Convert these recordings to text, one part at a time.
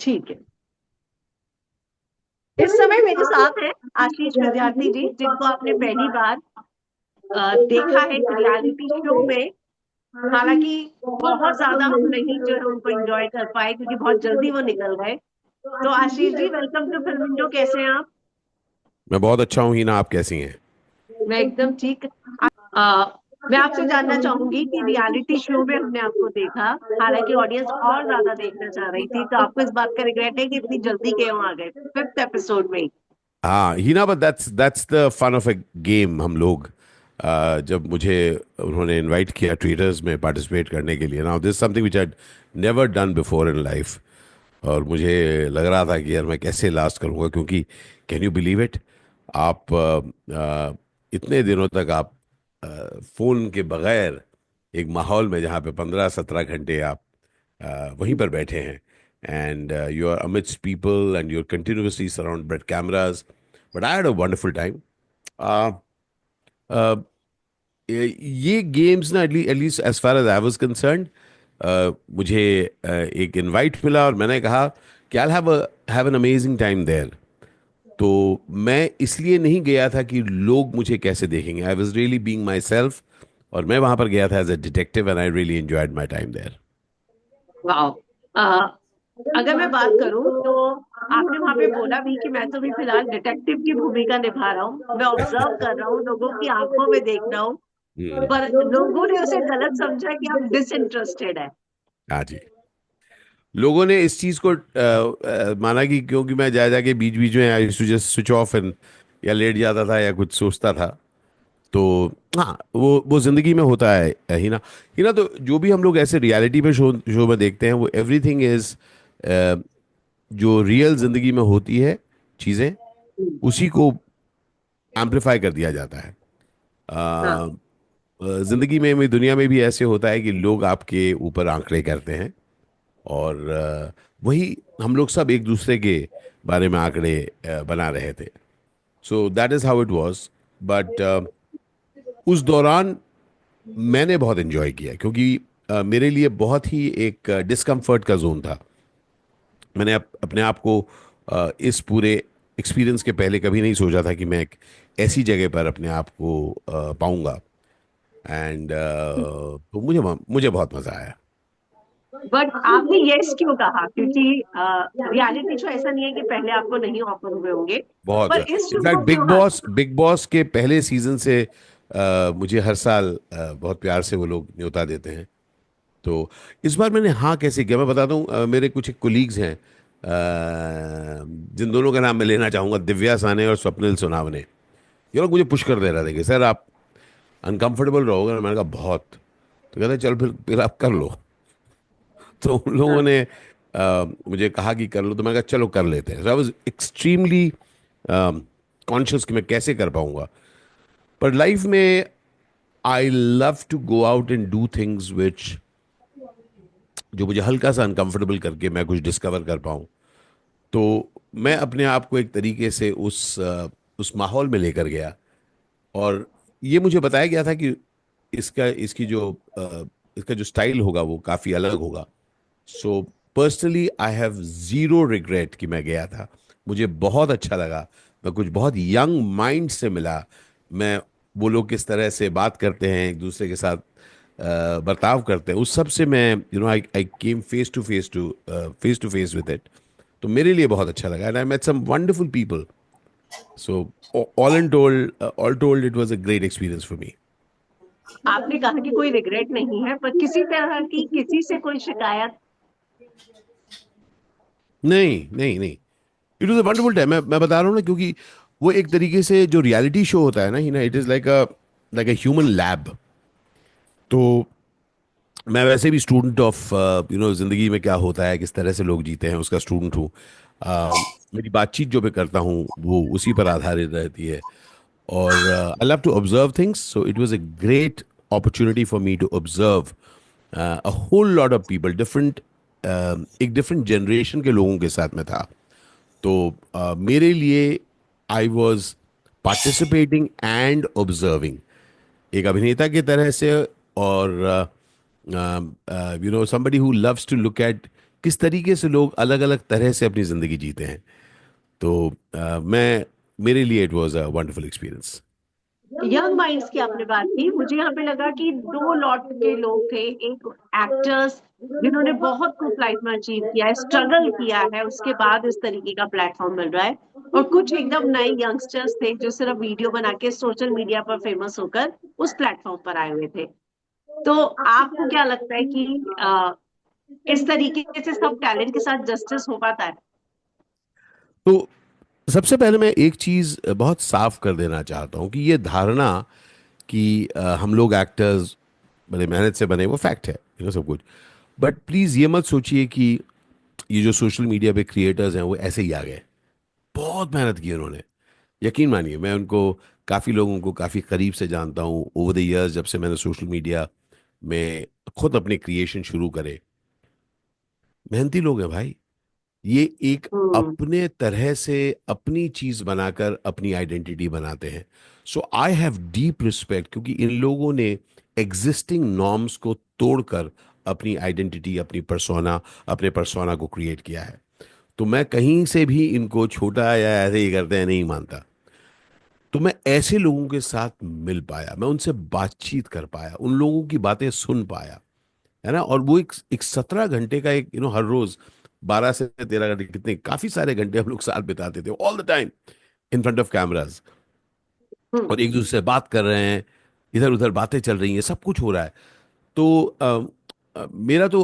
ठीक है। इस समय मेरे साथ है आशीष विद्यार्थी जी, जिनको आपने पहली बार देखा है रियलिटी शो में। हालांकि बहुत ज्यादा हम नहीं जो है उनको एंजॉय कर पाए, क्योंकि बहुत जल्दी वो निकल गए। तो Ashish ji, welcome to film Indo. कैसे हैं आप? मैं बहुत अच्छा हूँ हीना, आप कैसी हैं? मैं एकदम ठीक। आ, मैं आपसे जानना चाहूंगी कि रियलिटी शो में हमने आपको देखा, हालांकि ऑडियंस और ज्यादा देखना चाह रही थी, तो आपको इस बात का रिग्रेट है कि इतनी जल्दी क्यों आ गए 5th एपिसोड में ही? हाँ Heena, but that's the fun of a game. हम लोग जब मुझे उन्होंने इनवाइट किया ट्विटर्स में पार्टिसिपेट करने के लिए, now this something which I never done before in life. और मुझे लग रहा था कि यार मैं कैसे लास्ट करूंगा, क्योंकि कैन यू बिलीव इट, आप इतने दिनों तक आप फोन के बगैर एक माहौल में जहाँ पे 15-17 घंटे आप वहीं पर बैठे हैं, and you are amidst people and you're continuously surrounded by cameras. But I had a wonderful time. uh, uh, ये गेम्स ना, at least as far as I was concerned, मुझे एक इनवाइट मिला और मैंने कहा कि I have an amazing time there. तो मैं इसलिए नहीं गया था कि लोग मुझे कैसे देखेंगे। I was really being myself, और मैं वहां पर गया था as a detective and I really enjoyed my time there. वाह। अगर मैं बात करूं तो आपने वहां पे बोला भी कि मैं तो भी फिलहाल डिटेक्टिव की भूमिका निभा रहा हूँ, मैं ऑब्जर्व कर रहा हूँ, लोगों की आंखों में देख रहा हूँ। हम्म। पर लोगों ने उसे गलत समझा कि आप डिसइंटरेस्टेड है। हाँ जी। लोगों ने इस चीज को माना कि क्योंकि मैं जा जाके बीच बीच में I just switch off and या लेट जाता था या कुछ सोचता था। तो हाँ, वो जिंदगी में होता है ही ना। तो जो भी हम लोग ऐसे रियलिटी पे शो शो में देखते हैं, वो एवरीथिंग इज जो रियल जिंदगी में होती है चीजें, उसी को एम्पलीफाई कर दिया जाता है। हाँ। जिंदगी में भी, दुनिया में भी ऐसे होता है कि लोग आपके ऊपर आंकड़े करते हैं, और वही हम लोग सब एक दूसरे के बारे में आंकड़े बना रहे थे। So that is how it was. But उस दौरान मैंने बहुत एंजॉय किया, क्योंकि मेरे लिए बहुत ही एक डिस्कम्फर्ट का जोन था। मैंने अपने आप को इस पूरे एक्सपीरियंस के पहले कभी नहीं सोचा था कि मैं एक ऐसी जगह पर अपने आप को पाऊंगा। एंड तो मुझे बहुत मजा आया। बट आपने यस क्यों कहा? क्योंकि रियलिटी शो ऐसा नहीं है कि पहले आपको नहीं ऑफर हुए होंगे, बहुत पर इस शो इनफैक्ट को क्यों हाँ किया? बिग बॉस के पहले सीजन से मुझे हर साल बहुत प्यार से वो लोग न्योता देते हैं। तो इस बार मैंने हाँ कैसे किया मैं बताता हूँ। मेरे कुछ कोलीग्स हैं, जिन दोनों का नाम मैं लेना चाहूंगा, दिव्या साने और स्वप्निल सोनावने। ये लोग मुझे पुश कर दे रहे थे कि सर आप अनकंफर्टेबल रहोगे ना। मैंने कहा बहुत। तो कहते चल फिर आप कर लो। तो उन लोगों हाँ। ने मुझे कहा कि कर लो, तो मैंने कहा चलो कर लेते हैं। So I was extremely conscious कि मैं कैसे कर पाऊंगा। पर लाइफ में I love to go out and do things which जो मुझे हल्का सा अनकंफर्टेबल करके मैं कुछ डिस्कवर कर पाऊं। तो मैं अपने आप को एक तरीके से उस माहौल में लेकर गया, और ये मुझे बताया गया था कि इसका जो स्टाइल होगा वो काफ़ी अलग होगा। So personally I have zero regret कि मैं गया था। मुझे बहुत अच्छा लगा। मैं कुछ बहुत यंग माइंड से मिला। मैं वो लोग किस तरह से बात करते हैं, एक दूसरे के साथ बर्ताव करते हैं, उस सब से मैं I I came face to face with it. तो मेरे लिए बहुत अच्छा लगा, and I met some wonderful people. So all told it was a great experience for me. आपने कहा कि कोई रिग्रेट नहीं है, पर किसी तरह की किसी से कोई शिकायत? नहीं नहीं नहीं, it was a wonderful time. मैं बता रहा हूँ ना, क्योंकि वो एक तरीके से जो रियलिटी शो होता है ना ही ना, it is like a human lab. तो मैं वैसे भी स्टूडेंट ऑफ जिंदगी में क्या होता है, किस तरह से लोग जीते हैं, उसका स्टूडेंट हूँ। मेरी बातचीत जो मैं करता हूँ वो उसी पर आधारित रहती है। और I love to observe things, so it was a great opportunity for me to observe a whole lot of people different. एक डिफरेंट जनरेशन के लोगों के साथ में था। तो मेरे लिए I was participating and observing एक अभिनेता की तरह से। और somebody who loves to look at किस तरीके से लोग अलग अलग तरह से अपनी ज़िंदगी जीते हैं। तो मैं मेरे लिए it was a wonderful experience. Young minds की आपने बात की, मुझे यहाँ पे लगा कि दो लॉट के लोग थे। एक एक्टर्स जिन्होंने बहुत कुछ लाइफ में अचीव किया है, स्ट्रगल किया है, उसके बाद इस तरीके का प्लेटफॉर्म मिल रहा है। और कुछ एकदम नए यंगस्टर्स थे जो सिर्फ वीडियो बना के सोशल मीडिया पर फेमस होकर उस प्लेटफॉर्म पर आए हुए थे। तो आपको क्या लगता है कि इस तरीके से सब टैलेंट के साथ जस्टिस हो पाता है? तो सबसे पहले मैं एक चीज़ बहुत साफ कर देना चाहता हूँ कि ये धारणा कि हम लोग एक्टर्स बड़े मेहनत से बने, वो फैक्ट है, सब कुछ। बट प्लीज़ ये मत सोचिए कि ये जो सोशल मीडिया पे क्रिएटर्स हैं वो ऐसे ही आ गए। बहुत मेहनत की उन्होंने। यकीन मानिए, मैं उनको, काफ़ी लोगों को काफ़ी करीब से जानता हूँ ओवर द इयर्स, जब से मैंने सोशल मीडिया में खुद अपने क्रिएशन शुरू करे। मेहनती लोग हैं भाई। ये एक हम्म। अपने तरह से अपनी चीज बनाकर अपनी आइडेंटिटी बनाते हैं। So I have deep respect, क्योंकि इन लोगों ने एग्जिस्टिंग नॉर्म्स को तोड़कर अपनी आइडेंटिटी, अपने पर्सोना को क्रिएट किया है। तो मैं कहीं से भी इनको छोटा या ऐसे ही करते हैं नहीं मानता। तो मैं ऐसे लोगों के साथ मिल पाया, मैं उनसे बातचीत कर पाया, उन लोगों की बातें सुन पाया, है ना। और वो एक 17 घंटे का एक हर रोज 12 से 13 घंटे, कितने काफी सारे घंटे हम लोग साथ बिताते थे, all the time in front of cameras. Hmm. और एक दूसरे से बात कर रहे हैं, इधर उधर बातें चल रही हैं, सब कुछ हो रहा है। तो मेरा तो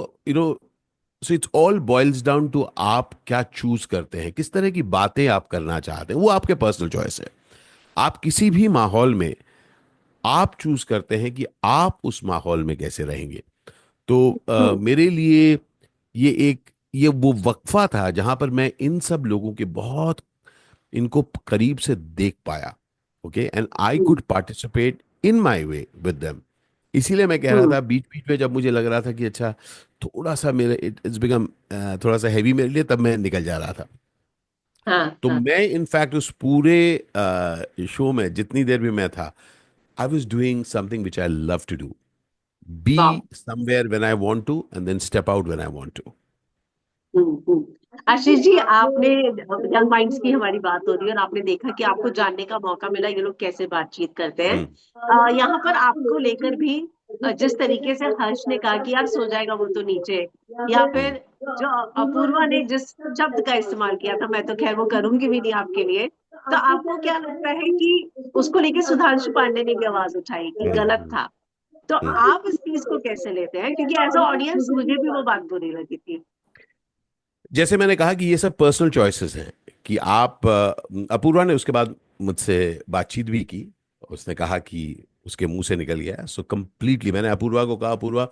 so it's all boils down to आप क्या चूज करते हैं, किस तरह की बातें आप करना चाहते हैं, वो आपके पर्सनल चॉइस है। आप किसी भी माहौल में आप चूज करते हैं कि आप उस माहौल में कैसे रहेंगे। तो हम्म। मेरे लिए ये वो वक्फा था जहां पर मैं इन सब लोगों के बहुत इनको करीब से देख पाया। Okay, and I hmm. Could participate in my way with them. इसीलिए मैं कह रहा हम्म। था बीच बीच में, जब मुझे लग रहा था कि अच्छा, थोड़ा सा मेरे इट्स बिकम थोड़ा सा हैवी मेरे लिए, तब मैं निकल जा रहा था। हाँ तो हाँ। मैं इनफैक्ट उस पूरे शो में जितनी देर भी मैं था, I was doing something which I love to do, be वाह। somewhere when I want to, and then step out when I want to. Ashish ji, आपने, यंग माइंड्स की हमारी बात हो रही है और आपने देखा कि आपको जानने का मौका मिला ये लोग कैसे बातचीत करते हैं। हम्म। यहाँ पर आपको लेकर भी जिस तरीके से हर्ष ने कहा कि यार सो जाएगा वो तो नीचे, या हम्म। फिर जो अपूर्वा ने जिस शब्द का इस्तेमाल किया था, मैं तो खैर वो करूंगी भी नहीं आपके लिए, तो आपको क्या लगता है कि उसको लेके सुधांशु पांडे ने भी आवाज उठाई कि हम्म। गलत था? तो हम्म। आप इस चीज को कैसे लेते हैं? क्योंकि एज अ ऑडियंस मुझे भी वो बात बुरी लगी थी। जैसे मैंने कहा कि ये सब पर्सनल चॉइसेस हैं कि आप अपूर्वा ने उसके बाद मुझसे बातचीत भी की। उसने कहा कि उसके मुंह से निकल गया, सो कंप्लीटली मैंने अपूर्वा को कहा, Apurva,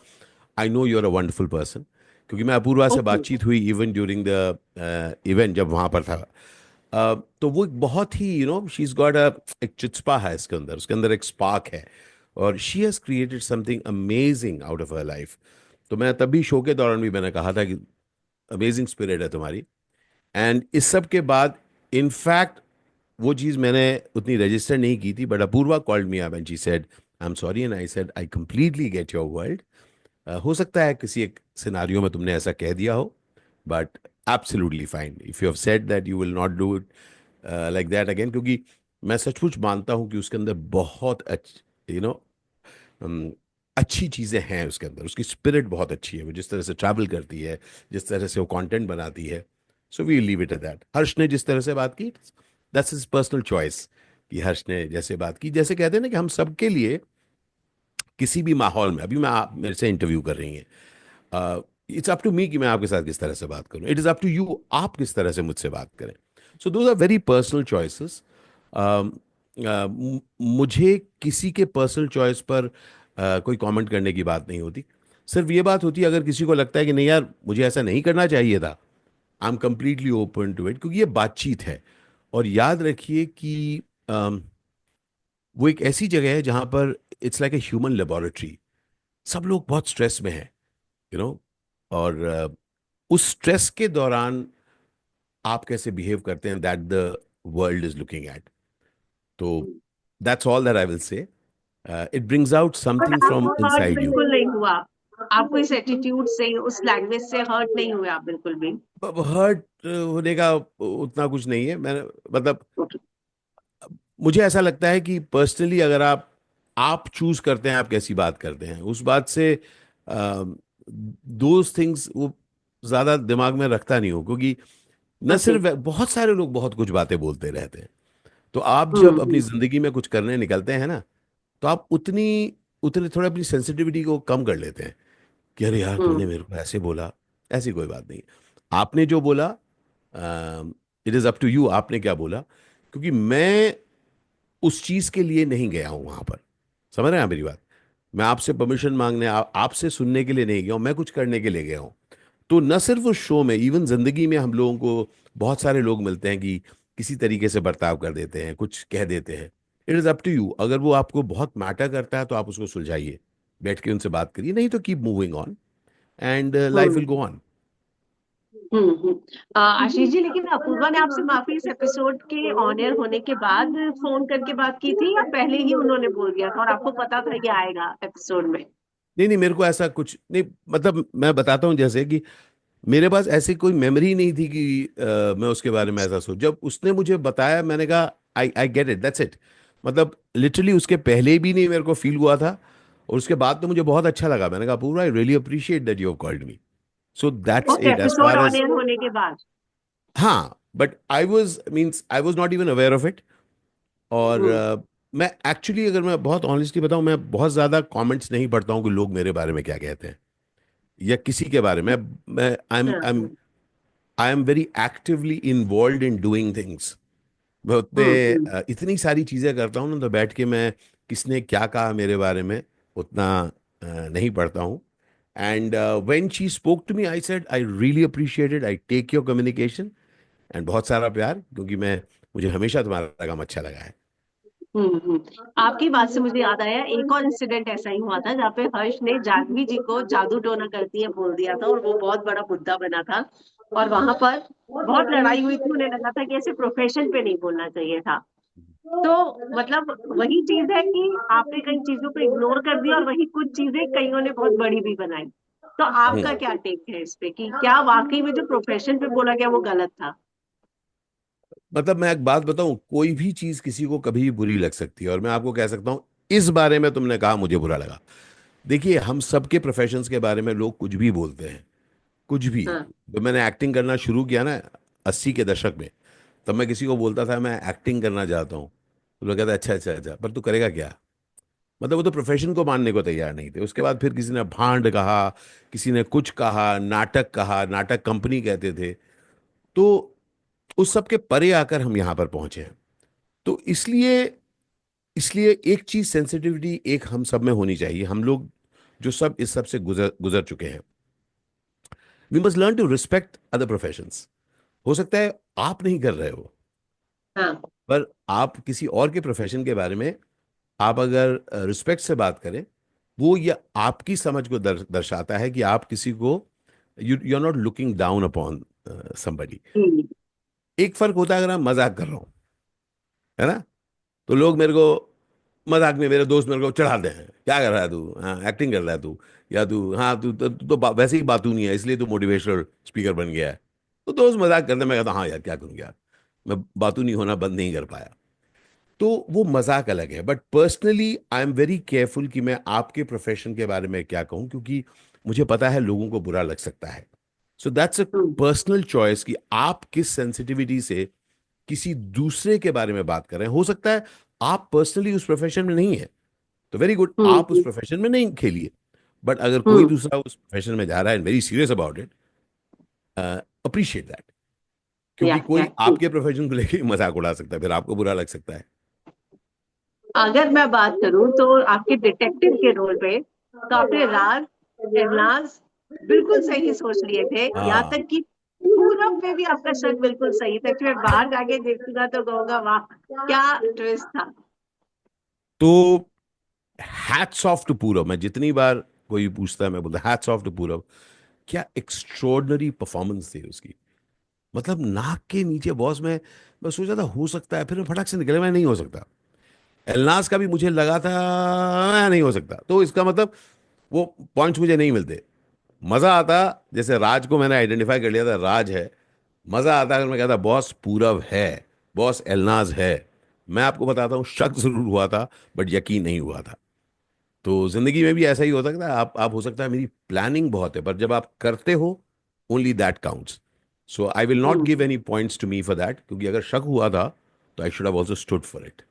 I know you are a wonderful person. क्योंकि मैं अपूर्वा से ओके। बातचीत हुई इवन ड्यूरिंग द इवेंट जब वहां पर था। तो वो एक बहुत ही शी इज गॉट एक चित्सपा है उसके अंदर एक स्पार्क है। और she has created something amazing out of her life. तो मैं तब भी शो के दौरान भी मैंने कहा था कि अमेजिंग स्पिरिट है तुम्हारी। एंड इस सब के बाद, इनफैक्ट, वो चीज़ मैंने उतनी रजिस्टर नहीं की थी, but Apurva called me up and she said I am sorry, and I said I completely get your world. हो सकता है किसी एक सिनारियो में तुमने ऐसा कह दिया हो, but absolutely fine if you have said that you will not do it like that again. क्योंकि मैं सचमुच मानता हूं कि उसके अंदर बहुत यू नो अच्छी चीज़ें हैं उसके अंदर, उसकी स्पिरिट बहुत अच्छी है, वो जिस तरह से ट्रैवल करती है, जिस तरह से वो कंटेंट बनाती है। So we leave it at that. Harsh ने जिस तरह से बात की, दैट्स हिज पर्सनल चॉइस। कि हर्ष ने जैसे बात की, जैसे कहते हैं ना कि हम सबके लिए किसी भी माहौल में, अभी मैं आप मेरे से इंटरव्यू कर रही हैं, इट्स अप टू मी कि मैं आपके साथ किस तरह से बात करूं, it is up to you आप किस तरह से मुझसे बात करें। So those are very personal choices. मुझे किसी के पर्सनल चॉइस पर कोई कमेंट करने की बात नहीं होती। सिर्फ ये बात होती है, अगर किसी को लगता है कि नहीं यार मुझे ऐसा नहीं करना चाहिए था, I am completely open to it, क्योंकि ये बातचीत है। और याद रखिए कि वो एक ऐसी जगह है जहां पर it's like a human laboratory. सब लोग बहुत स्ट्रेस में हैं, यू नो और उस स्ट्रेस के दौरान आप कैसे बिहेव करते हैं, that the world is looking at. तो that's all that I will say. It brings out but something from आपको हर्ट इनसाइड यू। बिल्कुल नहीं हुआ? आपको इस एटीट्यूड से, उस लैंग्वेज से हर्ट नहीं हुए आप बिल्कुल भी? हर्ट होने का उतना कुछ नहीं है। मैंने मतलब ओके। मुझे ऐसा लगता है कि पर्सनली अगर आप चूज करते हैं आप कैसी बात करते हैं, उस बात से दोज थिंग्स वो ज्यादा दिमाग में रखता नहीं हो, क्योंकि न ओके। सिर्फ बहुत सारे लोग बहुत कुछ बातें बोलते रहते हैं। तो आप हम्म। जब अपनी जिंदगी में कुछ करने निकलते हैं ना, तो आप उतनी उतने थोड़ा अपनी सेंसिटिविटी को कम कर लेते हैं कि अरे यार तूने हम्म। मेरे को ऐसे बोला। ऐसी कोई बात नहीं। आपने जो बोला, it is up to you, आपने क्या बोला। क्योंकि मैं उस चीज के लिए नहीं गया हूं वहां पर। समझ रहे हैं आप मेरी बात? मैं आपसे परमिशन मांगने, आपसे सुनने के लिए नहीं गया हूं, मैं कुछ करने के लिए गया हूं। तो न सिर्फ उस शो में, इवन जिंदगी में हम लोगों को बहुत सारे लोग मिलते हैं कि किसी तरीके से बर्ताव कर देते हैं, कुछ कह देते हैं। It is up to you, अगर वो आपको बहुत मैटर करता है तो आप उसको सुलझाइए, बैठ के उनसे बात करिए, नहीं तो keep moving on and life hmm. Will go on. Hmm. Ashish ji, लेकिन अपूर्वा ने आपसे माफी इस एपिसोड के ऑन एयर होने के बाद फोन करके बात की थी, या पहले ही उन्होंने बोल दिया था और आपको पता था ये आएगा एपिसोड में? नहीं नहीं, मेरे को ऐसा कुछ नहीं, मतलब मैं बताता हूँ जैसे कि मेरे पास ऐसी कोई मेमोरी नहीं थी कि मैं उसके बारे में ऐसा सोच। जब उसने मुझे बताया मैंने कहा I I get it, that's it. मतलब लिटरली उसके पहले भी नहीं मेरे को फील हुआ था, और उसके बाद तो मुझे बहुत अच्छा लगा। मैंने कहा पूरा I really appreciate that you have called me. So that's okay, it as episode far on as. Air होने के बाद। हाँ, but I was not even aware of it. और हम्म। मैं एक्चुअली, अगर मैं बहुत ऑनेस्टली बताऊं, मैं बहुत ज़्यादा कमेंट्स नहीं पढ़ता हूँ कि लोग मेरे बारे में क्या कहते हैं या किसी के बारे में। मैं हाँ। I am very actively involve in doing things. मैं उतने हम्म। इतनी सारी चीज़ें करता हूँ ना, तो बैठ के मैं किसने क्या कहा मेरे बारे में उतना नहीं पढ़ता हूँ। And when she spoke to me I said I really appreciated, I take your communication and बहुत सारा प्यार, क्योंकि मैं मुझे हमेशा तुम्हारा काम अच्छा लगा है। आपकी बात से मुझे याद आया, एक और इंसिडेंट ऐसा ही हुआ था जहाँ पे हर्ष ने जाह्नवी जी को जादू टोना करती है बोल दिया था, और वो बहुत बड़ा मुद्दा बना था। और वहां पर बहुत लड़ाई हुई थी, उन्हें लगा था कि ऐसे प्रोफेशन पे नहीं बोलना चाहिए था। तो मतलब वही चीज है कि आपने कई चीजों को इग्नोर कर दिया, और वही कुछ चीजें कईयों ने बहुत बड़ी भी बनाई। तो आपका हम्म। क्या टेक है इस पे, कि क्या वाकई में जो प्रोफेशन पे बोला गया वो गलत था? मतलब मैं एक बात बताऊं, कोई भी चीज किसी को कभी भी बुरी लग सकती है, और मैं आपको कह सकता हूं इस बारे में तुमने कहा मुझे बुरा लगा। देखिए, हम सबके प्रोफेशंस के बारे में लोग कुछ भी बोलते हैं, कुछ भी। हाँ। जब मैंने एक्टिंग करना शुरू किया ना 80 के दशक में, तब मैं किसी को बोलता था मैं एक्टिंग करना चाहता हूँ, तो लोग कहते अच्छा अच्छा अच्छा, पर तू करेगा क्या? मतलब वो तो प्रोफेशन को मानने को तैयार नहीं थे। उसके बाद फिर किसी ने भांड कहा, किसी ने कुछ कहा, नाटक कहा, नाटक कंपनी कहते थे। तो उस सब के परे आकर हम यहाँ पर पहुंचे हैं। तो इसलिए इसलिए एक चीज सेंसिटिविटी एक हम सब में होनी चाहिए, हम लोग जो सब इस सब से गुजर गुजर चुके हैं। We must learn to respect other professions. हो सकता है आप नहीं कर रहे हो, हाँ। पर आप किसी और के प्रोफेशन के बारे में आप अगर रिस्पेक्ट से बात करें, वो ये आपकी समझ को दर्शाता है कि आप किसी को, you are not looking down upon somebody. Hmm. एक फर्क होता है अगर मैं मजाक कर रहा हूं, है ना, तो लोग मेरे को मजाक में, मेरे दोस्त मेरे को चढ़ाते हैं, क्या कर रहा है तू, हाँ एक्टिंग कर रहा है तू, या तू हाँ तू तो वैसे ही बातू नहीं है, इसलिए तू मोटिवेशनल स्पीकर बन गया है। तो दोस्त मजाक करते हैं, मैं कहता हूँ हाँ यार क्या करूँ यार, मैं बातू नहीं होना बंद नहीं कर पाया। तो वो मजाक अलग है, but personally I am very careful कि मैं आपके प्रोफेशन के बारे में क्या कहूँ, क्योंकि मुझे पता है लोगों को बुरा लग सकता है। So that's a hmm. Personal choice कि आप किस सेंसिटिविटी से किसी दूसरे के बारे में बात कर रहे हैं। हो सकता है आप पर्सनली उस प्रोफेशन में नहीं है, तो वेरी गुड, आप उस हम्म। प्रोफेशन में नहीं खेलिए। बट अगर कोई हम्म। दूसरा उस प्रोफेशन में जा रहा है and very serious about it, appreciate that. या क्योंकि या कोई आपके प्रोफेशन को लेकर मजाक उड़ा सकता है, फिर आपको बुरा लग सकता है। अगर मैं बात करूं तो आपके डिटेक्टिव के रोल पे तो आपने राज, एरनाज बिल्कुल सही सोच लिए थे। यहाँ हाँ। तक कि पूरब पे भी आपका शक बिल्कुल सही था, कि मैं बाहर जाके देखूंगा तो कहूंगा वाह क्या ट्विस्ट था। तो हैट्स ऑफ टू पूरब। मैं जितनी बार कोई पूछता है मैं बोलता हैट्स ऑफ टू पूरब। क्या एक्स्ट्रॉर्डनरी परफॉर्मेंस थी उसकी। मतलब नाक के नीचे बॉस में, मैं सोचा था हो सकता है, फिर मैं फटक से निकले, मैं नहीं हो सकता। एलनास का भी मुझे लगा था नहीं हो सकता। तो इसका मतलब वो पॉइंट्स मुझे नहीं मिलते। मजा आता, जैसे राज को मैंने आइडेंटिफाई कर लिया था, राज है। मजा आता अगर मैं कहता बॉस पूरब है, बॉस एलनाज है। मैं आपको बताता हूँ, शक जरूर हुआ था, बट यकीन नहीं हुआ था। तो जिंदगी में भी ऐसा ही हो सकता है। आप हो सकता है मेरी प्लानिंग बहुत है, पर जब आप करते हो, only that counts. So I will not give any points to me for that, क्योंकि अगर शक हुआ था तो I should have also stood for it.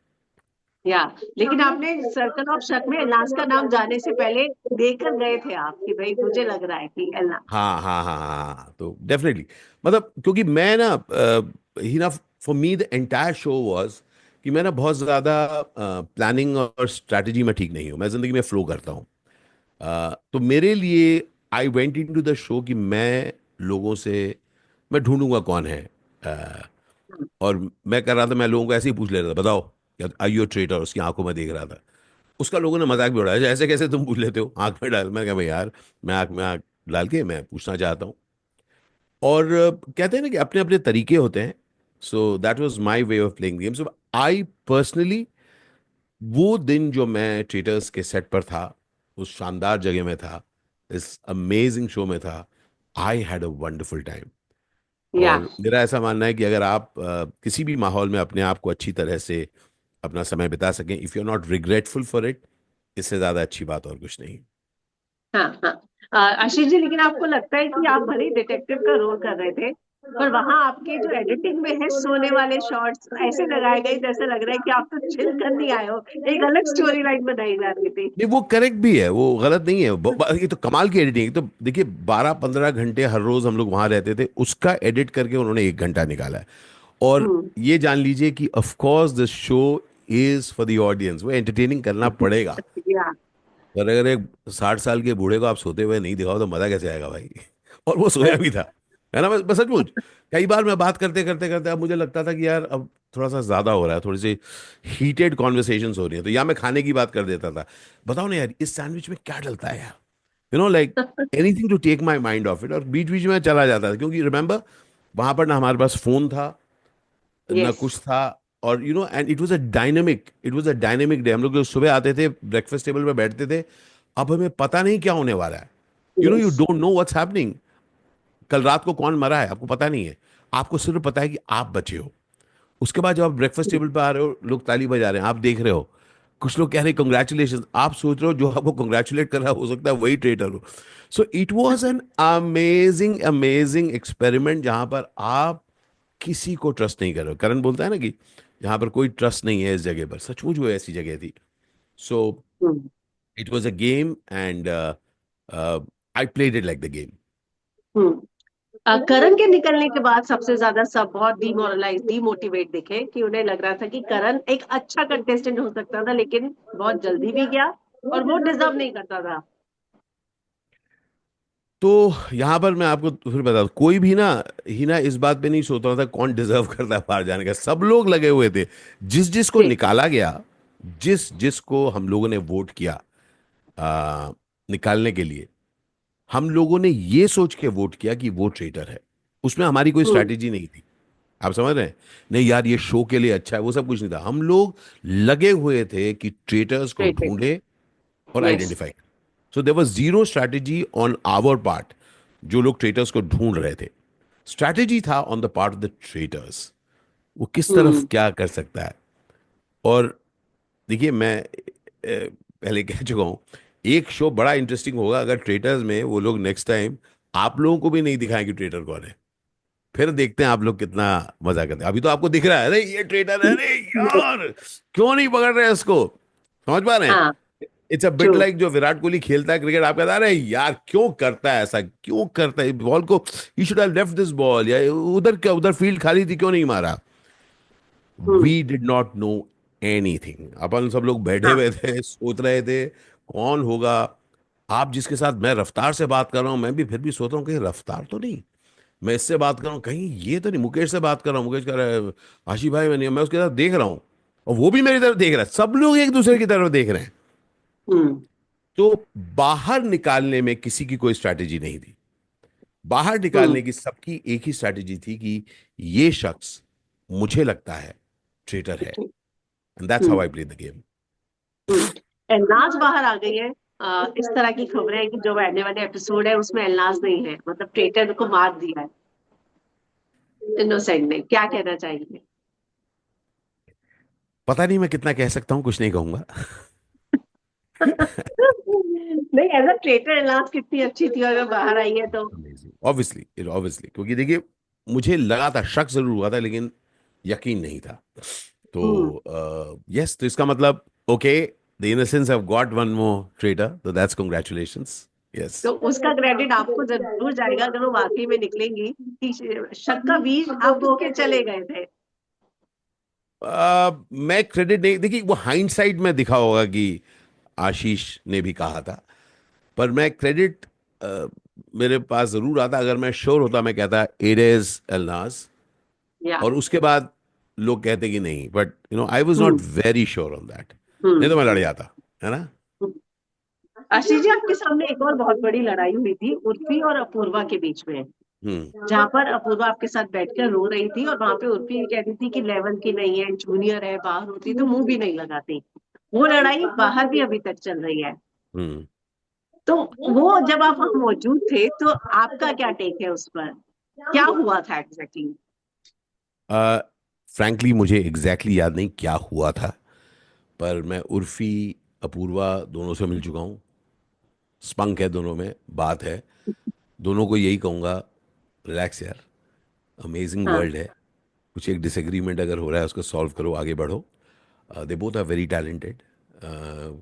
या लेकिन आपने सर्कल ऑफ शक में एलनाज का नाम जाने से पहले देकर गए थे आप कि भाई मुझे लग रहा है कि एलनाज। हाँ हाँ हाँ हाँ हाँ, तो डेफिनेटली, मतलब क्योंकि मैं ना, ही ना, for me the entire show was कि मैं ना बहुत ज़्यादा प्लानिंग और स्ट्रैटेजी में ठीक नहीं हूँ। मैं ज़िंदगी में फ्लो करता हूँ। तो मेरे लिए I went into the show कि मैं लोगों से, मैं ढूंढूंगा कौन है। अ, और मैं कर रहा था, मैं लोगों को ऐसे ही पूछ ले रहा था, बताओ आई यू ट्रेटर, उसकी आंखों में देख रहा था। उसका लोगों ने मजाक भी उड़ाया, ऐसे कैसे तुम पूछ लेते हो आंख में डाल। मैं क्या भाई यार, मैं आंख में आंख डाल के मैं पूछना चाहता हूँ। और कहते हैं ना कि अपने अपने तरीके होते हैं। So that was my way of playing game. So I personally, वो दिन जो मैं ट्रेटर्स के सेट पर था, उस शानदार जगह में था, इस अमेजिंग शो में था, I had a wonderful time. या और मेरा ऐसा मानना है कि अगर आप किसी भी माहौल में अपने आप को अच्छी तरह से अपना समय बिता सकें, if you are not regretful for it, इससे ज़्यादा अच्छी बात और कुछ नहीं। हाँ हाँ। आशीष जी, लेकिन आपको लगता है कि आप भले डिटेक्टिव का रोल कर रहे थे, पर वहां आपके जो एडिटिंग में है सोने वाले शॉट्स ऐसे लगाए गए जैसे लग रहा है कि आप तो चिल कर नहीं आए हो, एक अलग स्टोरी लाइन बनाई जा रही थी। नहीं, वो करेक्ट भी है, वो गलत नहीं है। ये तो कमाल की एडिटिंग। तो देखिए, 12-15 घंटे हर रोज हम लोग वहां रहते थे, उसका एडिट करके उन्होंने 1 घंटा निकाला है। और हम्म। ये जान लीजिए कि of course the show is for the audience, वो एंटरटेनिंग करना पड़ेगा। या पर अगर एक 60 साल के बूढ़े को आप सोते हुए नहीं दिखाओ तो मजा कैसे आएगा भाई। और वो सोया भी था, है ना। बस सचमुच, कई बार मैं बात करते करते करते अब मुझे लगता था कि यार अब थोड़ा सा ज्यादा हो रहा है, थोड़ी सी हीटेड कॉन्वर्सेशंस हो रही हैं, तो या मैं खाने की बात कर देता था। बताओ ना यार, इस सैंडविच में क्या डलता है यार, like anything to take my mind off it. और बीच बीच में चला जाता था, क्योंकि रिमेंबर, वहां पर ना हमारे पास फोन था, ना यस। कुछ था। और and it was a dynamic day. हम लोग जो सुबह आते थे, ब्रेकफास्ट टेबल पे बैठते थे, अब हमें पता नहीं क्या होने वाला है। You yes. Don't know what's happening. कल रात को कौन मरा है आपको पता नहीं है। आपको सिर्फ पता है कि आप बचे हो। उसके बाद जब आप ब्रेकफास्ट टेबल पे आ रहे हो, लोग ताली बजा रहे हैं, आप देख रहे हो, कुछ लोग कह रहे हैं कंग्रेचुलेशन, आप सोच रहे हो जो आपको कंग्रेचुलेट कर रहा हो सकता है वही ट्रेटर हो। सो it was an amazing amazing experiment, जहां पर आप किसी को ट्रस्ट नहीं कर रहे हो। करण बोलता है ना कि जहां पर कोई ट्रस्ट नहीं है इस जगह पर, सचमुच वो ऐसी जगह थी। So it was a game, and I played it like the game. Karan के निकलने के बाद सबसे ज्यादा सब बहुत डिमोरलाइज डिमोटिवेट दिखे कि उन्हें लग रहा था कि करण एक अच्छा कंटेस्टेंट हो सकता था, लेकिन बहुत जल्दी भी गया और वो डिजर्व नहीं करता था। तो यहां पर मैं आपको फिर बता दूं, कोई भी ना, ही ना इस बात पे नहीं सोच रहा था कौन डिजर्व करता है बाहर जाने का। सब लोग लगे हुए थे, जिस जिस को जी। निकाला गया, जिस जिस को हम लोगों ने वोट किया निकालने के लिए, हम लोगों ने ये सोच के वोट किया कि वो ट्रेटर है। उसमें हमारी कोई हम्म। स्ट्रैटेजी नहीं थी। आप समझ रहे हैं? नहीं यार, ये शो के लिए अच्छा है, वो सब कुछ नहीं था। हम लोग लगे हुए थे कि ट्रेटर्स को ग्रेट। ढूंढे और yes. Identify. So there was zero strategy on our part, जो लोग ट्रेटर्स को ढूंढ रहे थे। स्ट्रैटेजी था on the part of the traitors, वो किस तरफ हम्म। क्या कर सकता है। और देखिए, मैं पहले कह चुका हूं, एक शो बड़ा इंटरेस्टिंग होगा अगर ट्रेटर्स में वो लोग नेक्स्ट टाइम आप लोगों को भी नहीं दिखाएं कि ट्रेटर कौन है। फिर देखते हैं आप लोग कितना मजा करते हैं। अभी तो आपको दिख रहा है, अरे ये ट्रेटर है, अरे यार क्यों नहीं पकड़ रहे हैं उसको। समझ पा रहे हैं? हाँ। It's a bit true. Like जो विराट कोहली खेलता है क्रिकेट, आप कहता है अरे यार क्यों करता है ऐसा, क्यों करता है बॉल को, you should have left this ball, या उधर क्या, उधर फील्ड खाली थी क्यों नहीं मारा। Hmm. We did not know anything. अपन सब लोग बैठे हाँ। हुए थे, सोच रहे थे कौन होगा। आप जिसके साथ मैं रफ्तार से बात कर रहा हूं, मैं भी फिर भी सोच रहा हूँ कहीं रफ्तार तो नहीं, मैं इससे बात कर रहा हूँ कहीं ये तो नहीं, मुकेश से बात कर रहा हूँ, मुकेश कह रहा है आशी भाई, मैं उसके साथ देख रहा हूँ, और वो भी मेरी तरफ देख रहा है, सब लोग एक दूसरे की तरफ देख रहे हैं। हम्म। तो बाहर निकालने में किसी की कोई स्ट्रैटेजी नहीं थी। बाहर हम्म। निकालने की सबकी एक ही स्ट्रैटेजी थी कि ये शख्स मुझे लगता है ट्रेटर है, and that's how hmm. I play the game. And नाज बाहर आ गई है, इस तरह की खबरें हैं कि जो आने वाले एपिसोड है उसमें एलनाज नहीं है, मतलब ट्रेटर को मार दिया है इनोसेंट ने। क्या कहना चाहिए? पता नहीं मैं कितना कह सकता हूँ, कुछ नहीं कहूंगा। नहीं, एज अ ट्रेटर एलनाज कितनी अच्छी थी, अगर बाहर आई है तो। अमेजिंग, ऑब्वियसली ऑब्वियसली, क्योंकि देखिए मुझे लगा था, शक जरूर हुआ था, लेकिन यकीन नहीं था। तो हम्म। यस, तो इसका मतलब okay, the innocence have got one more traitor, तो दैट्स कांग्रेचुलेशंस। यस। तो उसका क्रेडिट आपको जरूर जाएगा अगर वो वाकई में निकलेंगी कि शक का बीज आप बो के चले गए थे। मैं क्रेडिट नहीं, देखिए वो हाइंडसाइट में दिखा होगा कि आशीष ने भी कहा था, पर मैं क्रेडिट मेरे पास जरूर आता। अगर मैं श्योर होता मैं कहता इट इज एलनाज, या। और उसके बाद लोग कहते कि नहीं, but I was not hmm. Very sure on that. नहीं तो मैं लड़ हम्म। जाता, है ना। आशीष जी, आपके सामने एक और बहुत बड़ी लड़ाई हुई थी उर्फी और अपूर्वा के बीच में, हम्म। जहां पर अपूर्वा आपके साथ बैठकर रो रही थी और वहां पे उर्फी ये कहती थी कि लेवल की नहीं है, जूनियर है, बाहर होती तो मुंह भी नहीं लगाती। वो लड़ाई बाहर भी अभी तक चल रही है। हम्म। तो वो जब आप वहां मौजूद थे तो आपका क्या टेक है उस पर? क्या हुआ था एग्जैक्टली? फ्रैंकली मुझे एग्जैक्टली याद नहीं क्या हुआ था, पर मैं उर्फी अपूर्वा दोनों से मिल चुका हूँ। स्पंक है दोनों में, बात है। दोनों को यही कहूँगा, रिलैक्स यार, अमेजिंग हाँ। वर्ल्ड है। कुछ एक डिसएग्रीमेंट अगर हो रहा है उसको सॉल्व करो, आगे बढ़ो। They both are very talented.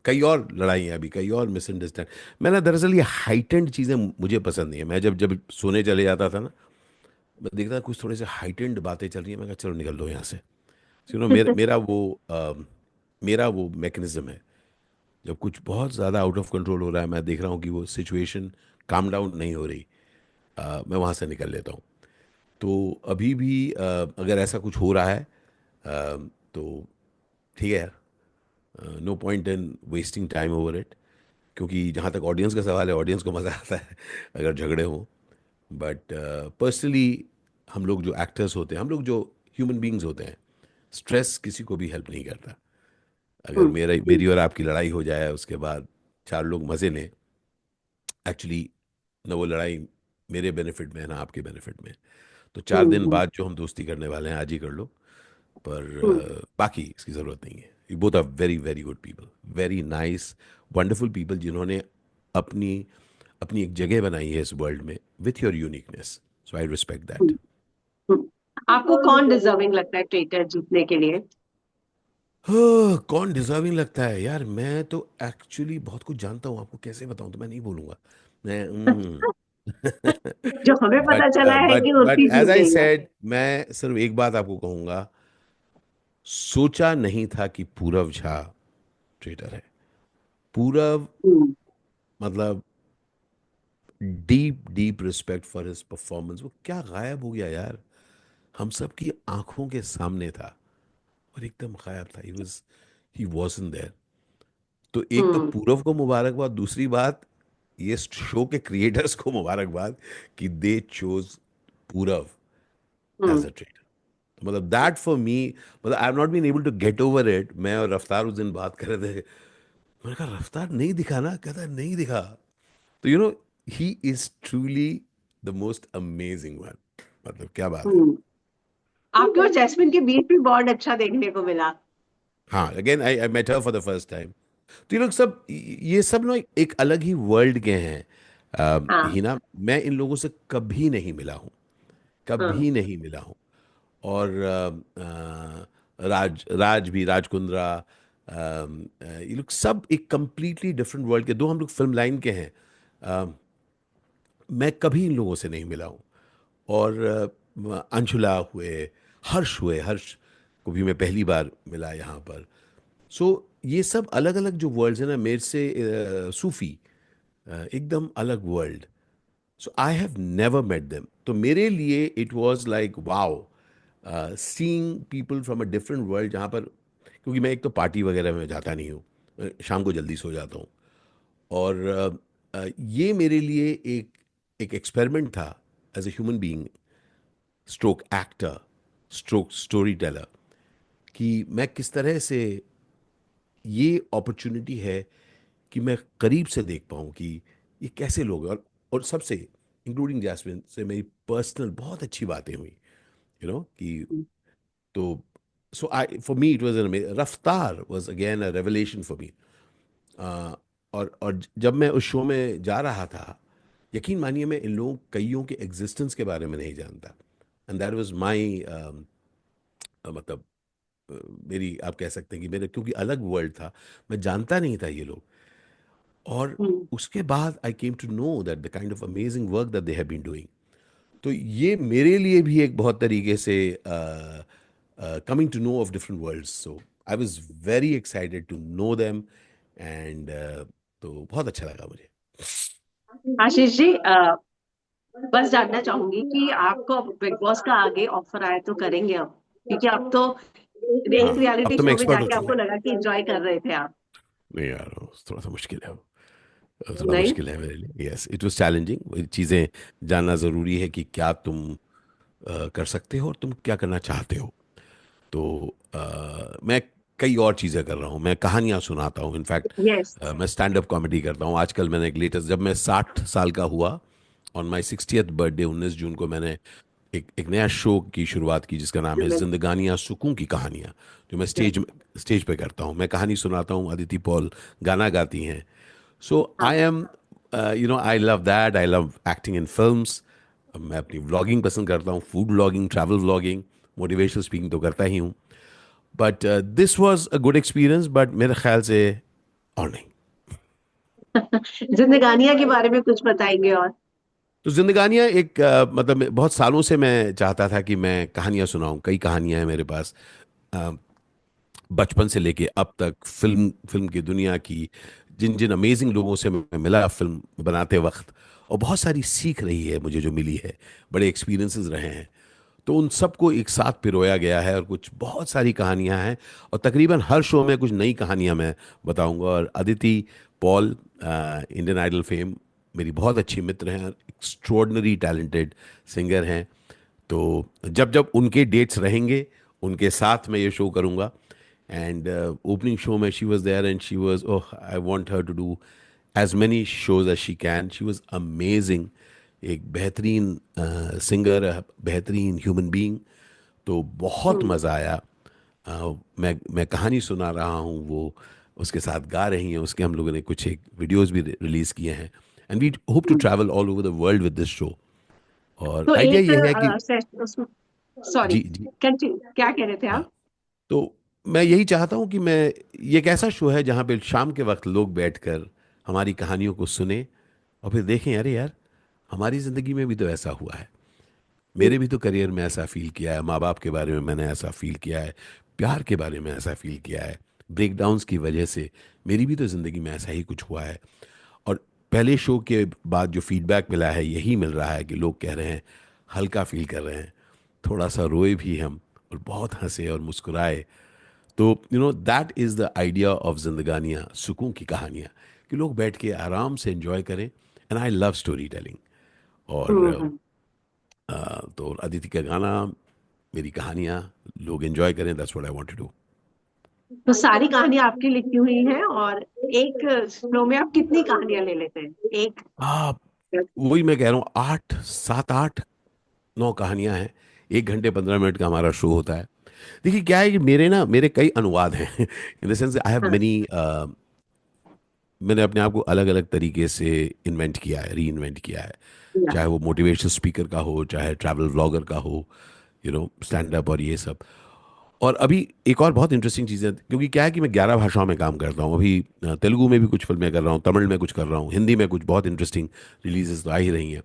कई और लड़ाइयाँ अभी, कई और मिसअंडरस्टैंड। मैं ना दरअसल ये हाइटेंड चीज़ें मुझे पसंद नहीं है। मैं जब जब सोने चले जाता था ना, मैं देखता था कुछ थोड़े से हाइटेंड बातें चल रही हैं, मैं कहा चलो निकल दो यहाँ से। मेरा वो मैकेनिज्म है, जब कुछ बहुत ज़्यादा आउट ऑफ कंट्रोल हो रहा है, मैं देख रहा हूँ कि वो सिचुएशन काम डाउन नहीं हो रही, मैं वहाँ से निकल लेता हूँ। तो अभी भी अगर ऐसा कुछ हो रहा है, तो ठीक है यार, no point in wasting time over it. क्योंकि जहाँ तक ऑडियंस का सवाल है, ऑडियंस को मज़ा आता है अगर झगड़े हों। बट पर्सनली हम लोग जो एक्टर्स होते हैं, हम लोग जो ह्यूमन बींग्स होते हैं, स्ट्रेस किसी को भी हेल्प नहीं करता। अगर मेरी और आपकी लड़ाई हो जाए, उसके बाद चार लोग मज़े लें, एक्चुअली न वो लड़ाई मेरे बेनिफिट में है ना आपके बेनिफिट में। तो 4 दिन बाद जो हम दोस्ती करने वाले हैं, आज ही कर लो। पर बाकी इसकी ज़रूरत नहीं है। You both are very very good people, very nice, wonderful people, जिन्होंने अपनी अपनी एक जगह बनाई है इस वर्ल्ड में with your uniqueness. So I respect that. आपको कौन डिजर्विंग लगता है ट्रेटर जीतने के लिए? कौन डिजर्विंग लगता है यार, मैं तो एक्चुअली बहुत कुछ जानता हूँ, आपको कैसे बताऊँ, तो मैं नहीं बोलूँगा। मैं जो हमें पता बट चला है बट कि बट उर्फी एज आई जीतेगा। सेड, मैं सिर्फ एक बात आपको कहूंगा, सोचा नहीं था कि पूरव झा ट्रेटर है। पूरव, हम्म। मतलब deep deep respect for his performance. वो क्या गायब हो गया यार, हम सब की आंखों के सामने था और एकदम गायब था। ही वॉजंट देयर। तो एक तो हम्म। पूरव को मुबारकबाद, दूसरी बात ये शो के क्रिएटर्स को मुबारकबाद कि they chose Purav as hmm. A trader. तो मतलब दैट फॉर मी, मतलब I have not been able to get over it. मैं और रफ्तार उस दिन बात कर रहे थे, मैंने कहा रफ्तार नहीं दिखा ना, कहता है नहीं दिखा। तो he is truly the most amazing one. मतलब क्या बात है। हम्म। आपके और जैस्मिन के बीच भी बहुत अच्छा देखने को मिला। हाँ, again I met her for the first time. तो ये लोग सब, ये सब ना एक अलग ही वर्ल्ड के हैं। हाँ। हिना, मैं इन लोगों से कभी नहीं मिला हूँ, हाँ। कभी नहीं मिला हूँ। और राज राज भी, राज कुंद्रा, ये लोग सब एक कंप्लीटली डिफरेंट वर्ल्ड के, दो हम लोग फिल्म लाइन के हैं। मैं कभी इन लोगों से नहीं मिला हूँ। और अंशुला हुए, हर्ष हुए, हर्ष को भी मैं पहली बार मिला यहाँ पर। सो ये सब अलग अलग जो वर्ल्ड्स हैं ना मेरे से, सूफी, एकदम अलग world. So I have never met them. तो मेरे लिए it was like wow, seeing people from a different world, जहाँ पर, क्योंकि मैं एक तो पार्टी वगैरह में जाता नहीं हूँ, शाम को जल्दी सो जाता हूँ। और ये मेरे लिए एक एक एक्सपेरिमेंट था, as a human being, stroke actor, stroke story teller, कि मैं किस तरह से, ये अपॉर्चुनिटी है कि मैं करीब से देख पाऊँ कि ये कैसे लोग हैं। और सबसे, इंक्लूडिंग जैस्मिन से, मेरी पर्सनल बहुत अच्छी बातें हुई, कि तो so I for me it was an, Raftaar was again a revelation for me. और जब मैं उस शो में जा रहा था, यकीन मानिए मैं इन लोगों कईयों के एग्जिस्टेंस के बारे में नहीं जानता। एंड दैट वाज माई, मतलब अ, मेरी, आप कह सकते हैं कि मेरे, क्योंकि अलग वर्ल्ड था, मैं जानता नहीं था ये लोग। और हम्म। उसके बाद I came to know that the kind of amazing work that they have been doing. तो ये मेरे लिए भी एक बहुत तरीके से coming to know of different worlds. So I was very excited to know them. And तो बहुत अच्छा लगा मुझे। आशीष जी, बस जानना चाहूंगी कि आपको अब बिग बॉस का आगे ऑफर आए तो करेंगे आप? क्योंकि अब तो हाँ, एक अब रियलिटी तो मैं शो में एक्सपर्ट हो जाके चुका आपको हूँ। लगा कि एंजॉय कर रहे थे आप। नहीं यार, थोड़ा सा मुश्किल है, थोड़ा नहीं। मुश्किल है मेरे लिए। Yes, it was challenging. चीज़ें जानना ज़रूरी है कि क्या तुम कर सकते हो और तुम क्या करना चाहते हो। तो मैं कई और चीज़ें कर रहा हूँ, मैं कहानियाँ सुनाता हूँ। In fact yes. मैं स्टैंड अप कॉमेडी करता हूँ। आजकल मैंने एक लेटेस्ट, जब मैं 60 साल का हुआ, ऑन माई 60th बर्थडे 19 जून को, मैंने एक नया शो की शुरुआत की जिसका नाम है जिंदगानियाँ सुकून की कहानियाँ, जो मैं स्टेज पे करता हूँ। मैं कहानी सुनाता हूँ, अदिति पॉल गाना गाती हैं। सो आई हाँ। Am, I love that, I love acting in films. मैं अपनी व्लॉगिंग पसंद करता हूँ, food vlogging, travel vlogging, motivational speaking तो करता ही हूँ। But this was a good experience, but मेरे ख्याल से और नहीं। जिंदगानिया के बारे में कुछ बताएंगे और? तो जिंदगानियाँ एक, मतलब बहुत सालों से मैं चाहता था कि मैं कहानियाँ सुनाऊं। कई कहानियाँ हैं मेरे पास, अ, बचपन से लेके अब तक, फिल्म फिल्म की दुनिया की, जिन जिन अमेजिंग लोगों से मैं मिला फिल्म बनाते वक्त, और बहुत सारी सीख रही है मुझे जो मिली है, बड़े एक्सपीरियंसेस रहे हैं। तो उन सबको एक साथ पिरोया गया है, और कुछ बहुत सारी कहानियां हैं। और तकरीबन हर शो में कुछ नई कहानियां मैं बताऊंगा। और Aditi Paul, Indian Idol fame, मेरी बहुत अच्छी मित्र हैं, एक्स्ट्रॉर्डनरी टैलेंटेड सिंगर हैं। तो जब जब उनके डेट्स रहेंगे, उनके साथ मैं ये शो करूंगा। एंड ओपनिंग शो में she was there, and she was, oh, I want her to do as many shows as she can. She was amazing, एक बेहतरीन सिंगर, बेहतरीन ह्यूमन बीइंग। तो बहुत हम्म। मज़ा आया। मैं कहानी सुना रहा हूँ, वो उसके साथ गा रही हैं, उसके हम लोगों ने कुछ एक वीडियोस भी रिलीज़ किए हैं। And we hope to hmm. Travel all over the world with this show. और तो आइडिया एक ये है कि, उसमें, सॉरी, जी जी, कंटिन्यू, क्या कह रहे थे हाँ, आप? तो मैं यही चाहता हूँ कि मैं, ये एक ऐसा शो है जहाँ पे शाम के वक्त लोग बैठकर हमारी कहानियों को सुने, और फिर देखें, अरे यार, हमारी ज़िंदगी में भी तो ऐसा हुआ है। मेरे भी तो करियर में ऐसा फील किया है, माँ बाप के बारे में मैंने ऐसा फील किया है, प्यार के बारे में ऐसा फील किया है, ब्रेकडाउन्स की वजह से मेरी भी तो ज़िंदगी में ऐसा ही कुछ हुआ है। और पहले शो के बाद जो फीडबैक मिला है, यही मिल रहा है कि लोग कह रहे हैं हल्का फील कर रहे हैं, थोड़ा सा रोए भी हम, और बहुत हंसे और मुस्कुराए। तो that is the idea of जिंदगानियाँ सुकून की कहानियाँ, कि लोग बैठ के आराम से एंजॉय करें। And I love story telling. और हम्म। तो अदिति का गाना, मेरी कहानियाँ लोग एंजॉय करें, that's what I want to do. तो सारी कहानियां आपकी लिखी हुई हैं, और एक फ्लो में आप कितनी कहानियां ले लेते हैं एक? आप, वही मैं कह रहा हूँ, 8, 7, 8, 9 कहानियाँ हैं। 1 घंटे 15 मिनट का हमारा शो होता है। देखिए क्या है कि मेरे कई अनुवाद हैं in the sense I have हाँ। मेनी, मैंने अपने आप को अलग अलग तरीके से इन्वेंट किया है, री इन्वेंट किया है। या। चाहे वो मोटिवेशनल स्पीकर का हो, चाहे ट्रैवल व्लॉगर का हो, स्टैंड अप और ये सब। और अभी एक और बहुत इंटरेस्टिंग चीज़ है, क्योंकि क्या है कि मैं 11 भाषाओं में काम करता हूँ अभी। तेलुगु में भी कुछ फिल्में कर रहा हूँ, तमिल में कुछ कर रहा हूँ, हिंदी में कुछ बहुत इंटरेस्टिंग रिलीजेस तो आ ही रही हैं।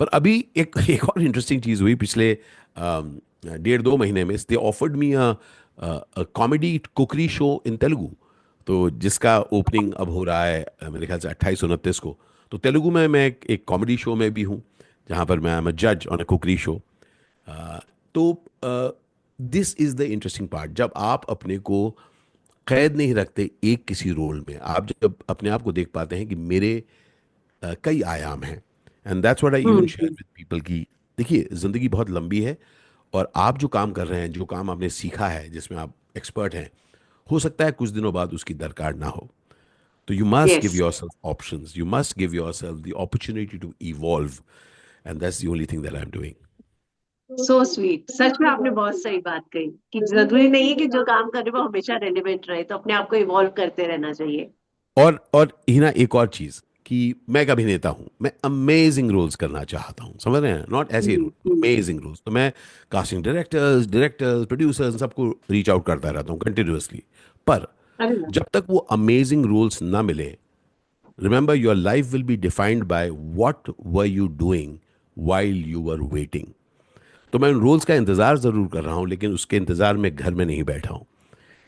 पर अभी एक एक और इंटरेस्टिंग चीज़ हुई पिछले 1.5-2 महीने में। They offered me a comedy cookery show in Telugu, तो जिसका ओपनिंग अब हो रहा है, मेरे ख्याल से 28-29 को। तो तेलुगु में मैं एक कॉमेडी शो में भी हूँ, जहाँ पर मैं एम अ जज ऑन अ कुकरी शो। तो this is the interesting part, जब आप अपने को कैद नहीं रखते एक किसी रोल में, आप जब अपने आप को देख पाते हैं कि मेरे कई आयाम हैं। And that's what I even hmm. Share with people की, देखिए ज़िंदगी बहुत लंबी है, और आप जो काम कर रहे हैं, जो काम आपने सीखा है, जिसमें आप एक्सपर्ट हैं, हो सकता है कुछ दिनों बाद उसकी दरकार ना हो। तो you must give yes, yourself options. You must give yourself the opportunity to evolve. And that's the only thing that I'm doing. So sweet. सच में आपने बहुत सही बात कही कि जरूरी नहीं है कि जो काम कर रहे हो वो हमेशा रेलिवेंट रहे, तो अपने आप को इवॉल्व करते रहना चाहिए। और हिना एक और चीज कि मैं एक अभिनेता हूं, मैं अमेजिंग रोल्स करना चाहता हूं, समझ रहे हैं, नॉट ऐसे रोल, हम्म। Amazing roles. तो मैं कास्टिंग डायरेक्टर्स प्रोड्यूसर्स सबको रीच आउट करता रहता हूं कंटिन्यूअसली। पर अरे वाह। जब तक वो अमेजिंग रोल्स ना मिले, remember your life will be defined by what were you doing while you were waiting. तो मैं उन रोल्स का इंतजार जरूर कर रहा हूं, लेकिन उसके इंतजार में घर में नहीं बैठा हूं।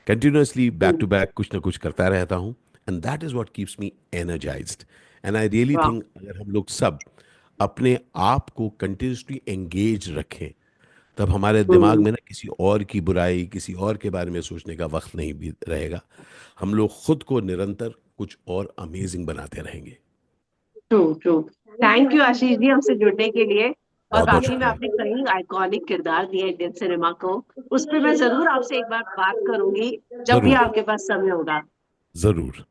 कंटिन्यूअसली बैक टू बैक कुछ ना कुछ करता रहता हूँ, and that is what keeps me energised. And I really वाह। थिंक अगर हम लोग सब अपने आप को कंटिन्यूअसली एंगेज रखें, तब हमारे दिमाग हम्म। में ना किसी और की बुराई, किसी और के बारे में सोचने का वक्त नहीं भी रहेगा। हम लोग खुद को निरंतर कुछ और अमेजिंग बनाते रहेंगे। True true. Thank you Ashish ji हमसे जुड़ने के लिए। और बहुत बहुत बाकी में शुक्रिया। आपने कई आइकॉनिक किरदार दिए इंडियन सिनेमा को, उस पर मैं जरूर आपसे एक बार बात करूंगी जब भी जरूर, आपके पास समय होगा। जरूर।